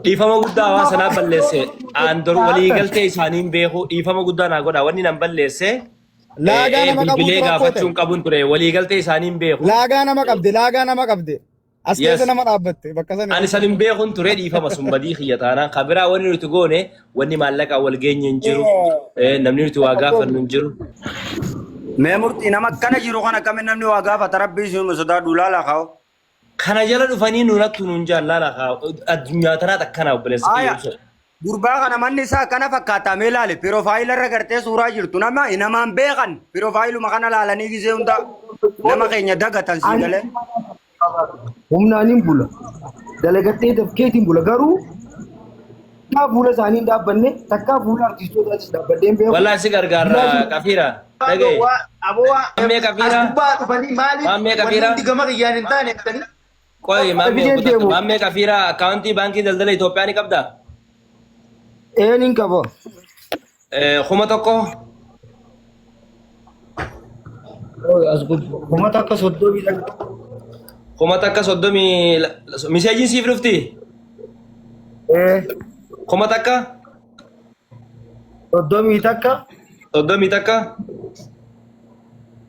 Ifama guddaa waa sanaa balleesse. Andor walii galtee isaaniin beeku ifama guddaa naa godha. Wanni nan balleesse. Laagaa nama Bilbilee qabuutu rakkoo ta'e. gaafachuun qabuun ture. Walii galtee isaaniin beeku. Laagaa nama qabde. As keessa nama dhaabbatte bakka sana. Ani sanin beekun ture dhiifama sun badii kiyya taanaan kabiraa wanni nuti goone wanni maallaqa wal geenye hin jiru. Namni nuti waa gaafannu hin jiru. Mee murtii nama akkana jiru kana akkamiin namni waa gaafata rabbii ishee sodaa duulaala kaa'u. Kana jala dhufanii nuunattu nuun jaallala addunyaa tanaat akkana obboleessa kiyya. Gurbaa kana manni isaa akkana fakkaata mee ilaali piroofaayila irra gartee suuraa jirtu namaan beekan piroofaayiluma kana laalanii gisee hunda nama keenya dagatan si galee. Humnaanin bula dalagattee dafkeetiin bula garuu takkaa fuula isaanii hin dhaabbanne takkaa fuula artiistootaas dhaabbadhee beeku. Walaa si gargaara kafiira. Dhagee. Maammee kafiira. Maammee kafiira. Qoy maammee kafiira akkaawuntii baankii daldala Itoophiyaa ni qabdaa? Niin qaba. Kuma tokko. Kuma takka 30 Kuma takka 30 miseejiin siif dhufti? Kuma takka? 30 takka. 30 takka?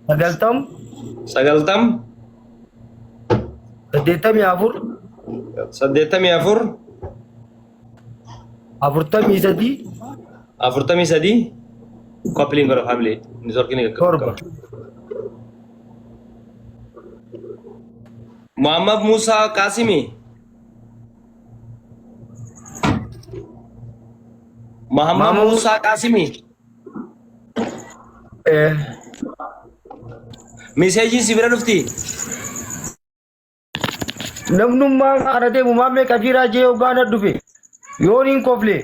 90. 90. 84. 84. 43. 43. Koppiliin godha family. Nisorkiin Torba. Muhammad Musa Kasimi. Muhammad Musa Kasimi. Miseejiin si bira dhufti? Namnummaan kana deemu maammee kafiiraa jee ogaana dhufe yooniin kofle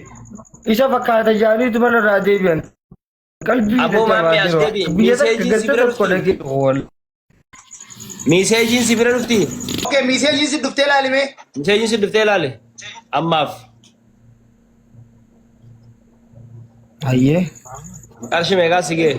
isa fakkaata jaaniitu mana irraa deebi'an. Aboo maammee as deebi. Miseejiin si bira dhufti? Miseejiin si bira dhufti? Okay, miseejiin si dhuftee ilaali mee? Miseejiin si dhuftee ilaali? Ammaaf. Ayyee. Qarshii meeqaa si ga'e?